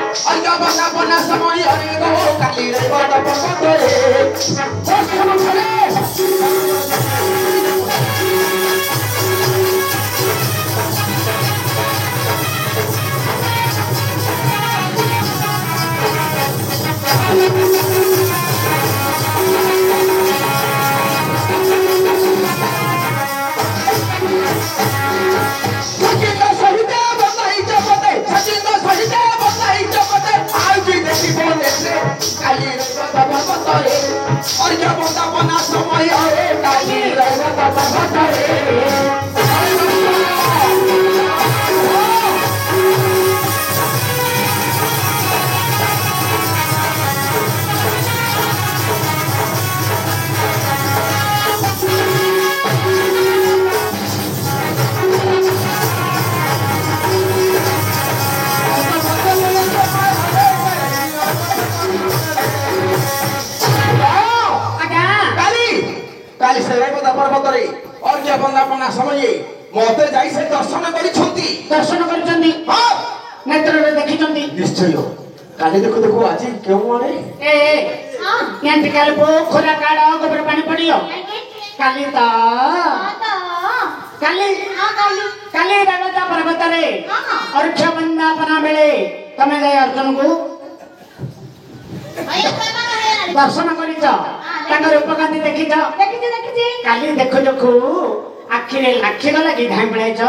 अर्घ्य बन्दापना समयले गो काली रहेको त पर्वतले दर्शन गरे अर्घ्य बन्दापना समयले काली रहेको त पर्वतले पर्वतरे अर्घ्य बन्दापना समय मते जाई से दर्शन करिछंती हां नेत्ररे देखिछंती निश्चय काली देखो देखो आज केउ आने हां यांती काल पोखरा काड गोबर पानी पडियो काली काली रेवता पर्वतरे अर्घ्य बन्दापना बेले तमे जाय अर्जुन को दर्शन करिछ तांगर उपकांति देखिछ काली देखो देखो आखिरे लाखी गला कि धाम पळाइछ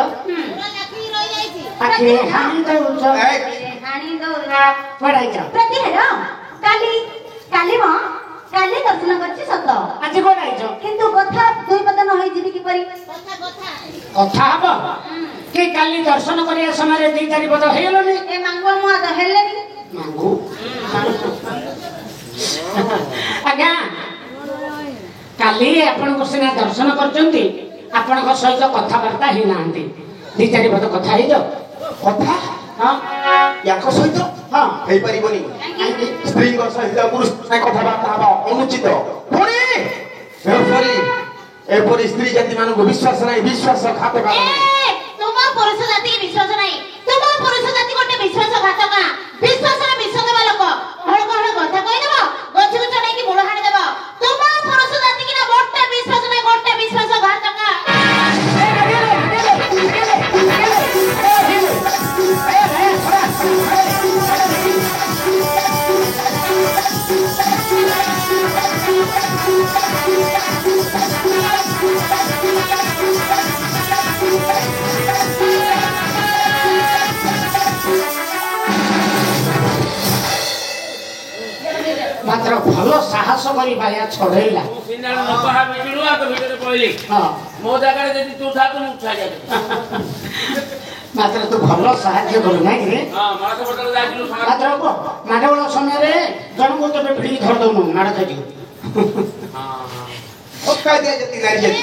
आखिरे हानी दउछ पढाइछ प्रति हेर काली दर्शन करछि सत आज कोडाइछ किंतु कथा दुई पद न होई जिबि कि परि कथा हबो के काली दर्शन करिया समय दी चारि पद हेलोनी ए मांगो मु त हेलेनी मांगो आज्ञा काली आपण को सिना दर्शन करचंती आपण को सहित कथावार्ता ही नांती दी चारि पद कथा हे जो कथा हां याको सहित हां हे परिबनी स्त्री को सहित पुरुष से कथावार्ता हबा अनुचित पुणी एपरी स्त्री जाति मान को विश्वास नहीं विश्वासघातक ए तुम पुरुष जाति के विश्वास नहीं तुम पुरुष जाति कोटे विश्वासघातक विश्वास रे विश्वास वाला को हळ कथा कहि देबो गछ गछ नहीं कि मुळ हानि देबो तुम पुरुष जाति की ना गोटे विश्वास नहीं गोटे विश्वासघातक मात्र भलो साहस करी बाया छड़ैला सिंडाल न कहा बिजुलु आ तो भीतर पइली हां मो जगह रे जदी तू था तो उठा जा मात्र तू भलो सहाय्य करू ना रे हां मात्र बदल जाइलु मात्र को माडवळ समय रे जन को तो भिड़ी धर दउनु नाड़ खाइ हां ओ काय दे जति नारी जति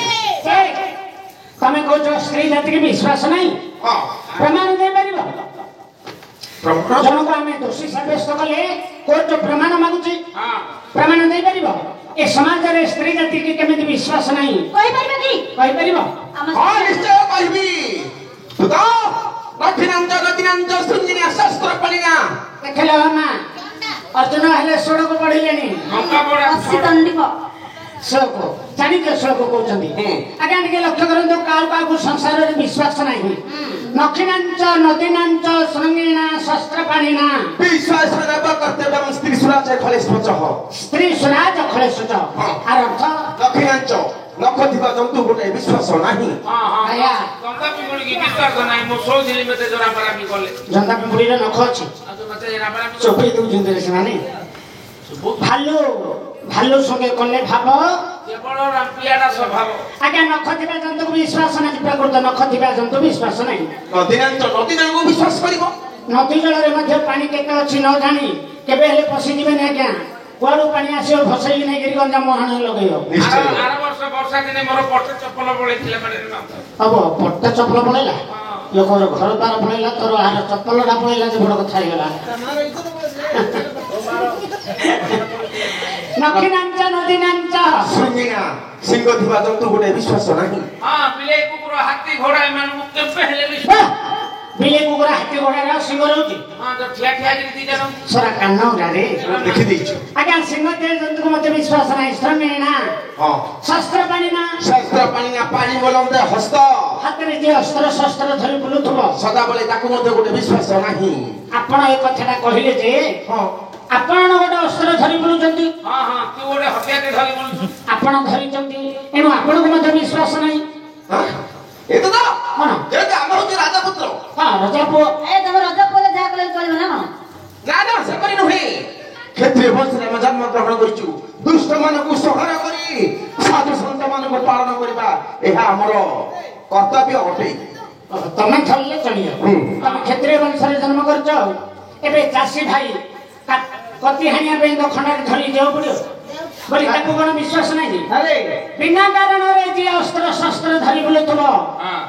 तमे को जो स्त्री जाति के विश्वास नहीं हां प्रमाण दे परिबो जन को हमें दोषी साब्यस्त कले कोर्ट प्रमाण मागुची हां प्रमाण दे परिबो ए समाज रे स्त्री जाति के केमिति विश्वास नहीं कहि परिबो की कहि परिबो हां निश्चय कहबी सुता नथिनांच सुंजिना शास्त्र पढिना देखले ना अर्जुन हले सोडको पढिलेनी मंका बडा 80 दंडिक श्लोक जानी के श्लोक कहउछंती आगे के लक्ष्य करंतो काल को संसार रे विश्वास नहीं नखिनांच नदीनांच श्रृंगेना शस्त्र पाणिना विश्वास रब कर्तव्य स्त्री सुराज खलेशच स्त्री सुराज खलेशच आर अर्थ नखिनांच नख दिबा जंतु गोटे विश्वास नाही हां हां आया जंता पिमुडी की विश्वास नाही मो सो दिली मते जरा परामी करले जंता पिमुडी रे नख अछि आ तो मते जरा परामी चोपई दउ जिंदे से माने भालू संगे कले भाव केवल रामपियाडा स्वभाव आगे नख दिबा जंतु विश्वास नाही प्रकृत नख दिबा जंतु विश्वास नाही नदीनांच को विश्वास करिवो नदी जल रे मध्ये पानी केते अछि न जानी केबे हेले पसी दिबे नै क्या कोडू पानी आसियो भसई नै गिरी गंजा मोहन लगइयो आर वर्ष वर्षा दिने मोर पट्ट चप्पल पळेथिले माने अब पट्ट चप्पल पळेला लोकर घर द्वार पळेला तोर आर चप्पल डा पळेला जे बड़ कथा हेला नखिनांच नदीनांच सुंगिना सिंह दिबा जंतु गोटे विश्वास नाही हां बिले कुकुर हाथी घोड़ा एमान केबे हेले विश्वास ବିଲେଇ କୁକୁର ହାତୀ ଘୋଡ଼ାର ସିଂହ ରହୁଛି ହଁ ତ ଠିଆ ଠିଆ କରି ଦି ଜଣ ସରା କାନ ଉଡ଼ାରେ ଦେଖି ଦେଇଛୁ ଆଜ୍ଞା ସିଂହ ଦେହ ଜନ୍ତୁକୁ ମତେ ବିଶ୍ୱାସ ନାହିଁ ଶ୍ରମେ ନା ହଁ ଶସ୍ତ୍ର ପାଣି ନା ଶାସ୍ତ୍ର ପାଣି ନା ପାଣି ବୋଲନ୍ତେ ହସ୍ତ ହାତରେ ଯିଏ ଅସ୍ତ୍ର ଶସ୍ତ୍ର ଧରି ବୁଲୁଥିବ ସଦାବେଳେ ତାକୁ ମଧ୍ୟ ଗୋଟେ ବିଶ୍ୱାସ ନାହିଁ ଆପଣ ଏ କଥାଟା କହିଲେ ଯେ ହଁ ଆପଣ ଗୋଟେ ଅସ୍ତ୍ର ଧରି ବୁଲୁଛନ୍ତି ହଁ ହଁ ତୁ ଗୋଟେ ହତିଆଟେ ଧରି ବୁଲୁଛୁ ଆପଣ ଧରିଛନ୍ତି ଏଣୁ ଆପଣଙ୍କୁ ମଧ୍ୟ ବିଶ୍ୱାସ ନାହିଁ ଏ ତ କଣ ଯେହେତୁ ଆମର ହଉଛି ରାଜପୁତ୍ର ହଁ ରଜା ପୁଅ ଏ ତମ ରଜ ପରେ ଯାହା କଲେ ଚଳିବ ନା କଣ ନା ନା ସେପରି ନୁହେଁ କ୍ଷତ୍ରିୟ ବଂଶରେ ଆମେ ଜନ୍ମ ଗ୍ରହଣ କରିଛୁ ଦୁଷ୍ଟ ମାନଙ୍କୁ ସଂହାର କରି ସାଧୁ ସନ୍ଥ ମାନଙ୍କୁ ପାଳନ କରିବା ଏହା ଆମର କର୍ତ୍ତବ୍ୟ ଅଟେ ତମେ ଧରିଲେ ଚଳିବ ତମେ କ୍ଷତ୍ରିୟ ବଂଶରେ ଜନ୍ମ କରିଛ ଏବେ ଚାଷୀ ଭାଇ କତି ହାଣିବା ପାଇଁ ଦଖଣ୍ଡରେ ଧରି ଯିବାକୁ ପଡିବ ବୋଲି ତାକୁ କଣ ବିଶ୍ୱାସ ନାହିଁ ବିନା କାରଣରେ ଯିଏ ଅସ୍ତ୍ର ଶସ୍ତ୍ର ଧରି ବୁଲୁଥିବ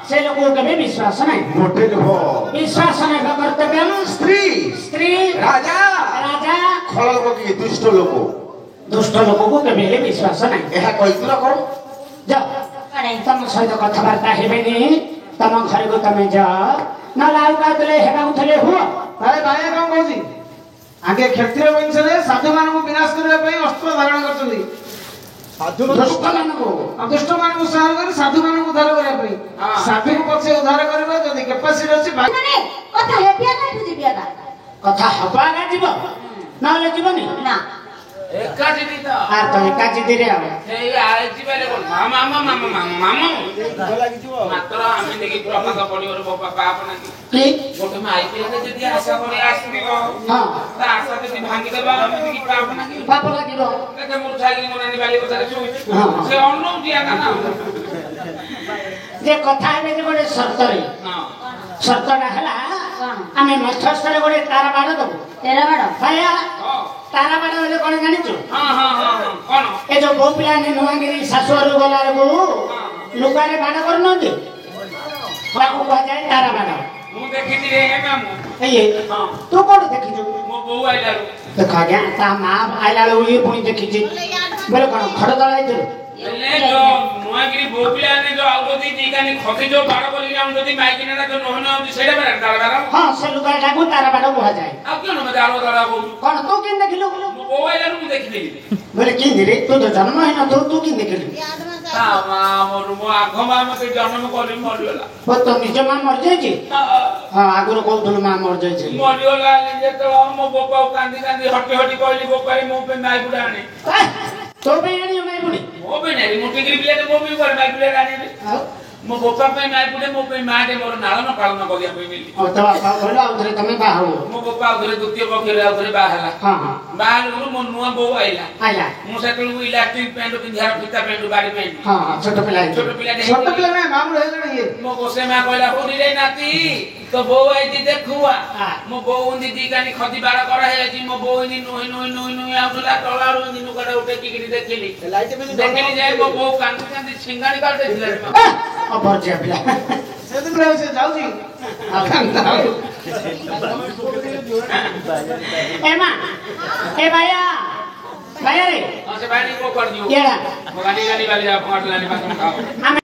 ସେ ଲୋକକୁ କେବେ ବିଶ୍ୱାସ ନାହିଁ ମୋଟେ ନୁହଁ ବିଶ୍ୱାସ ନେବା କର୍ତ୍ତବ୍ୟ ସ୍ତ୍ରୀ ସ୍ତ୍ରୀ ରାଜା ରାଜା ଖଳକ କି ଦୁଷ୍ଟ ଲୋକ ଦୁଷ୍ଟ ଲୋକକୁ କେବେ ହେଲେ ବିଶ୍ୱାସ ନାହିଁ ଏହା କହିଥିଲ କଣ ଯାଅ ତମ ସହିତ କଥାବାର୍ତ୍ତା ହେବେନି ତମ ଘରକୁ ତମେ ଯାଅ ନହେଲେ ଆଉ କାହାଥିଲେ ହେବାକୁ ଥିଲେ ହୁଅ ଆରେ ଭାଇ କଣ କହୁଛି ଆଗେ କ୍ଷତ୍ରିୟ ବଂଶରେ ସାଧୁ ମାନଙ୍କୁ ବିନାଶ କରିବା ପାଇଁ ଅସ୍ତ୍ର ଧାରଣ କରୁଛନ୍ତି ଦୁଷ୍ଟମାନଙ୍କୁ ଦୁଷ୍ଟ ମାନଙ୍କୁ ସଂହାର କରି ସାଧୁ ମାନଙ୍କୁ ଉଦ୍ଧାର କରିବା ପାଇଁ ସାଧୁକୁ ପଛେ ଉଦ୍ଧାର କରିବା ଯଦି କେପାସିଟି ଅଛି କଥା ହେବିଆ କାହିଁକି ଯିବି ଆକା କଥା ହବା ଆଗା ଯିବ ନହେଲେ ଯିବନି ନା ଏକା ଯିବି ତ আর তো একা জিদিরে আবে ସେଇ ଆଇଛି ବେଲେ କଣ ମାମା ମାମା ମାମା ମାମା ମାତ୍ର ଆମେ ଦେଖି ପ୍ରପାତ ପଡ଼ିବର ବାପା ବାପ ନାକି কি ଗୋଟେ ମାଇପିଲାଟେ ଯଦି ଆଶା କରି ଆସିଥିବ হ্যাঁ ତା ଆଶା ଯଦି ଭାଙ୍ଗିଦେବା ଆମେ ଦେଖି ପାପ ନାକି পাপ লাগিব ଦେଖେ ମୋର ଛାଇକି ମୋ ନାନୀ ବାଲି କଥାରେ ଶୋଇଛି ହଁ। ସେ ଅନଉଛି ଆକା ନା যে কথা হবে যে গোটে সর্তরে ହଁ সর্তটা হেলা କଣ আমি মধ্যস্থরে গোটে তারা বাড় দেবো ତେର ବାଡ଼ ভাইয়া ହଁ তারা বাড় হলে কোন জানিছো ହଁ ହଁ ହଁ ହଁ କଣ ଏ ଯୋଉ ବୋଉ ପିଲା ନୂଆଗିରି ଶାଶୁଘରୁ ଗଲା ବେଳକୁ ଲୁଗାରେ ବାଡ଼ କରୁନାହାନ୍ତି ତାକୁ କୁହାଯାଏ ତାରା ବାଡ଼ ମୁଁ ଦେଖିଛି ରେ ହେ ମାମୁଁ ଏଇ ହଁ ତୁ କୋଉଠି ଦେଖିଛୁ ମୋ ବୋଉ ଆଇଲାରୁ ଦେଖ ଆଜ୍ଞା ତା ମା ଆଇଲା ବେଳକୁ ଇଏ ପୁଣି ଦେଖିଛି ବୋଲେ କଣ ଖଡ଼ ତଳ ହେଇଥିଲୁ ହେଲେ ଯୋଉ ନୂଆଗିରି ବୋଉ ପିଲାମାନେ ଯୋଉ ଆଉଛନ୍ତି ଦିକାନି ଖସି ଯୋଉ ବାଡ଼ କରିକି ଆଣୁଛନ୍ତି ମାଇକିନା ଯୋଉ ନହନ ଆଉଛି ସେଇଟା ବେରା ତାର ବାର ହଁ ସେ ଲୁଗାଟାକୁ ତାରା ବାଡ଼ କୁହାଯାଏ ଆଉ କିଅଣ ମତେ ଆଳୁ ତାଳା କହୁଛୁ କଣ ତୁ କେମିତି ଦେଖିଲୁ ମୋ ବୋଉ ଆଇଲାରୁ ମୁଁ ଦେଖିଦେଲି ବୋଲେ କେମିତି ରେ ତୁ ତ ଜନ୍ମ ହେଇନଥିବୁ ତୁ କେମିତି ଦେଖିଲୁ ତା ମା ମୋର ମୋ ଆଘ ମା ମତେ ଜନ୍ମ କରି ମରିଗଲା ଓ ତୋ ନିଜ ମା ମରିଯାଇଛି ହଁ ଆଗରୁ କହୁଥିଲୁ ମା ମରିଯାଇଛି ମରିଗଲା ଯେତେବେଳେ ମୋ ବୋପାକୁ କାନ୍ଦି କାନ୍ଦି ହଟି ହଟି କହିଲି ବୋପାରେ ମୋ ପାଇଁ ମାଇ ବୁଢା ଆଣେ ତୋ ପାଇଁ ଆଣିବ ମାଇ ବୁଢ଼ୀ ମୋ ପାଇଁ ନାହିଁ ମୁଁ ଟିକିରି ପିଲାଟେ ମୋ ପାଇଁ କୁଆଡେ ମାଇ ବୁଢା ଆଣିବି ଆଉ ମୋ ବୋପା ପାଇଁ ମାଇ ବୁଢେ ମୋ ପାଇଁ ମାଟେ ମୋର ଲାଳନ ପାଳନ କରିବା ପାଇଁ ମିଳି ଆଉ ତୋ ବାପା କହିଲ ଆଉ ଥରେ ତମେ ବାହା ହବ ମୋ ବୋପା ଆଉ ଥରେ ଦ୍ୱିତୀୟ ପକ୍ଷରେ ଆଉ ଥରେ ବାହା ହେଲା ହଁ ହଁ ବାହା ହେଲୁ ମୋ ନୂଆ ବୋଉ ଆଇଲା ଆଇଲା ମୁଁ ସେତେବେଳକୁ ଇଲାଷ୍ଟିକ ପ୍ୟାଣ୍ଟ ପିନ୍ଧିବାର ଫିତା ପ୍ୟାଣ୍ଟ ବାଡି ପ୍ୟାଣ୍ଟ ହଁ ଛୋଟ ପିଲା ହେଇଥିବ। ଛୋଟ ପିଲାଟେ ଛୋଟ ହେଇଥିଲି। ପିଲା ନାହିଁ ମାମୁଁ ହେଇଗଲେଣି ଇଏ ମୋ ଗୋସେ ମା କହିଲା ହୋଲିରେ ନାତି ତୋ ବୋଉ ଆଇଛି ଦେଖୁଆ ମୋ ବୋଉ ଦି କାନି ଖଦି ବାଳ କରା ହେଇଯାଇଛି ମୋ ବୋଉ ନୁହି ନୁହି ନୁହି ନୁହି ଆଉଥିଲା ତଳାରୁ ନୁକାଟା ଉଠେଇକିରି ଦେଖିଲି ଦେଖିଲି ଯେ ମୋ ବୋଉ କାନ୍ଦି କାନ୍ଦି ସିଙ୍ଗାଣି କାଟୁଥିଲା ରେ ମା। ଅଭର୍ଯ୍ୟା ପିଲା ସେଦିନ ସେ ଯାଉଛି ଏ ମା ଏ ଭାଇଆ ଭାଇଆ ରେ ହଁ ସେ ବାଡି ମୋ କୁଆଡେ ଯିବ ଇଏଡା ମୋ ଗାଡି ଗାଡି ବାଲି ଯା ପକାଟଲାନି ପାଖରେ ଖାଅ ଆମେ